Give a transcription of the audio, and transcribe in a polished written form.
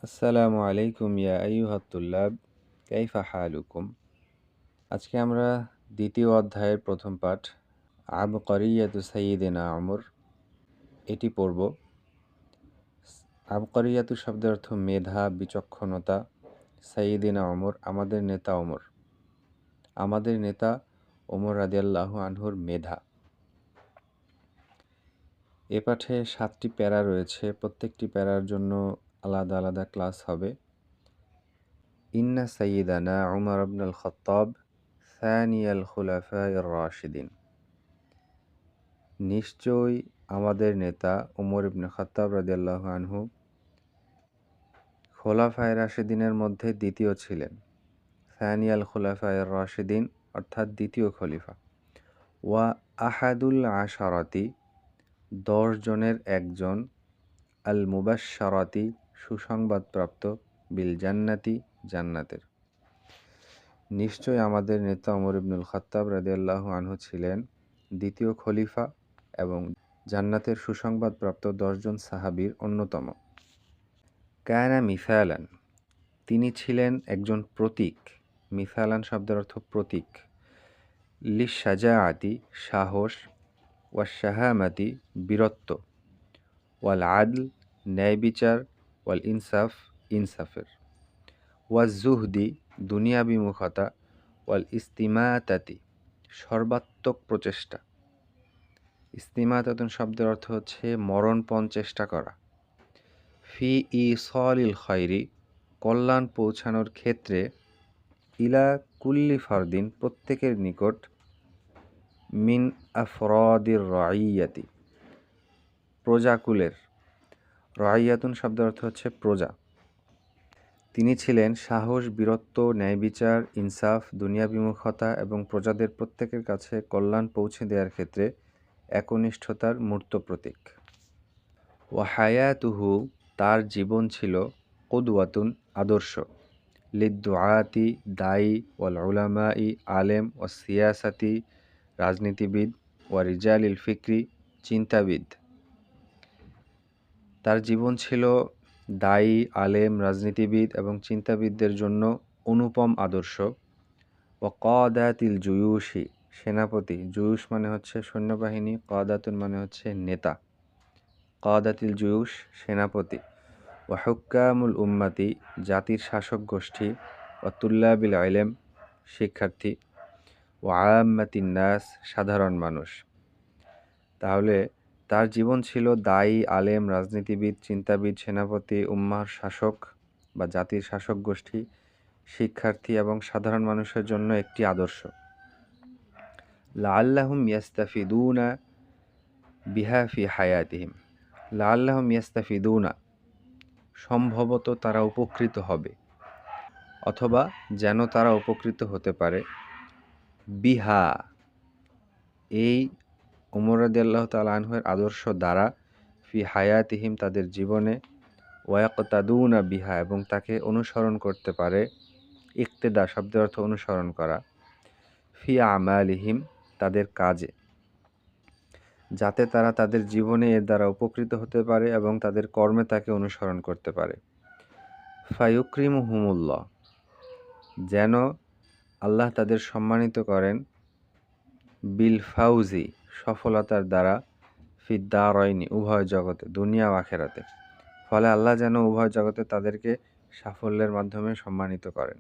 আসসালামু আলাইকুম ইয়া আইয়ুহাত তুল্লাব, কাইফা হালুকুম। আজকে আমরা দ্বিতীয় অধ্যায়ের প্রথম পাঠ আবকরিয়াতু সাইয়্যিদিনা ওমর এটি পড়ব। আবকরিয়াতু শব্দের অর্থ মেধা, বিচক্ষণতা। সাইয়্যিদিনা ওমর আমাদের নেতা ওমর, আমাদের নেতা ওমর রাদিয়াল্লাহু আনহুর মেধা। এ পাঠে 7টি প্যারা রয়েছে, প্রত্যেকটি প্যারার জন্য আলাদা আলাদা ক্লাস হবে। ইন্না সাইয়্যিদানা উমর ইবনুল খাত্তাব সানিয়াল খুলাফায়ে রাশিদিন। নিশ্চয়ই আমাদের নেতা উমর ইবনে খাত্তাব রাদিয়াল্লাহু আনহু খোলাফায়ে রাশিদিনের মধ্যে দ্বিতীয় ছিলেন। সানিয়াল খুলাফায়ে রাশিদিন অর্থাৎ দ্বিতীয় খলিফা। ওয়া আহাদুল আশারাতি 10 জনের একজন। আল মুবাশশারাতি সুসংবাদপ্রাপ্ত। বিল জান্নাতি জান্নাতের। নিশ্চয় আমাদের নেতা ওমর ইবনুল খাত্তাব রাদিয়াল্লাহু আনহু ছিলেন দ্বিতীয় খলিফা এবং জান্নাতের সুসংবাদপ্রাপ্ত 10 জন সাহাবীর অন্যতম। কানা মিসালান, তিনি ছিলেন একজন প্রতীক। মিসালান শব্দের অর্থ প্রতীক। লিশাজাআতি সাহস, ওয়াশ-শাহামাতি বীরত্ব, ওয়াল আদল ন্যায় বিচার, ওয়াল ইনসাফ ইনসাফের, ওয়াজ-জুহদি দুনিয়া বিমুখতা, ওয়াল ইস্তিমাতাতি সর্বাত্মক প্রচেষ্টা। ইস্তিমাতাতুন শব্দের অর্থ হচ্ছে মরণপণ চেষ্টা করা। ফি ইসালিল খায়রি কল্যাণ পৌঁছানোর ক্ষেত্রে, ইলা কুল্লি ফারদিন প্রত্যেকের নিকট, মিন আফরাদির রাইয়াতি প্রজাকুলের। রাইয়াতুন শব্দের অর্থ হচ্ছে প্রজা। তিনি ছিলেন সাহস, বীরত্ব, ন্যায় বিচার, ইনসাফ, দুনিয়া বিমুখতা এবং প্রজাদের প্রত্যেকের কাছে কল্যাণ পৌঁছে দেওয়ার ক্ষেত্রে একনিষ্ঠতার মূর্ত প্রতীক। ওয়া হায়াতুহু তার জীবন ছিল, কুদওয়াতুন আদর্শ, লিদ্দুআতি দায়ী, ওয়াল উলামাই আলেম, ওয়াস সিয়াসাতি রাজনীতিবিদ, ওয়া রিজালিল ফিকরি চিন্তাবিদ। তার জীবন ছিল দায়ী, আলেম, রাজনীতিবিদ এবং চিন্তাবিদদের জন্য অনুপম আদর্শ। ওয়া কাদাতিল জুয়ুশি সেনাপতি, জুয়ুশ মানে হচ্ছে সৈন্যবাহিনী, কাদাতুন মানে হচ্ছে নেতা। কাদাতিল জুয়ুশ সেনাপতি। ওয়া হুক্কামুল উম্মাতি জাতির শাসক গোষ্ঠী। ওয়া তুল্লাবিল ইলম শিক্ষার্থী। ওয়া আম্মাতিন নাস সাধারণ মানুষ। তাহলে তার জীবন ছিল দায়ী, আলেম, রাজনীতিবিদ, চিন্তাবিদ, সেনাপতি, উম্মাহর শাসক বা জাতির শাসক গোষ্ঠী, শিক্ষার্থী এবং সাধারণ মানুষের জন্য একটি আদর্শ। লাআল্লাহুম ইয়াস্তাফিদুনা বিহা ফি হায়াতিহিম। লাআল্লাহুম ইয়াস্তাফিদুনা সম্ভবত তারা উপকৃত হবে, অথবা যেন তারা উপকৃত হতে পারে, বিহা এই ওমর রাদিয়াল্লাহু তাআলা আনহুর আদর্শ দ্বারা, ফি হায়াতিহিম তাদের জীবনে, ওয়ায়াকতাদুনা বিহা এবং তাকে অনুসরণ করতে পারে। ইক্তেদা শব্দের অর্থ অনুসরণ করা। ফি আমালিহিম তাদের কাজে, যাতে তারা তাদের জীবনে এর দ্বারা উপকৃত হতে পারে এবং তাদের কর্মে তাকে অনুসরণ করতে পারে। ফায়ুকরিমুহুমুল্লাহ যেন আল্লাহ তাদের সম্মানিত করেন, বিল ফাউজি সফলতার দ্বারা, ফিদ্দারাইনি উভয় জগতে, দুনিয়া ও আখিরাতে। ফলে আল্লাহ যেন উভয় জগতে তাদেরকে সাফল্যের মাধ্যমে সম্মানিত করেন।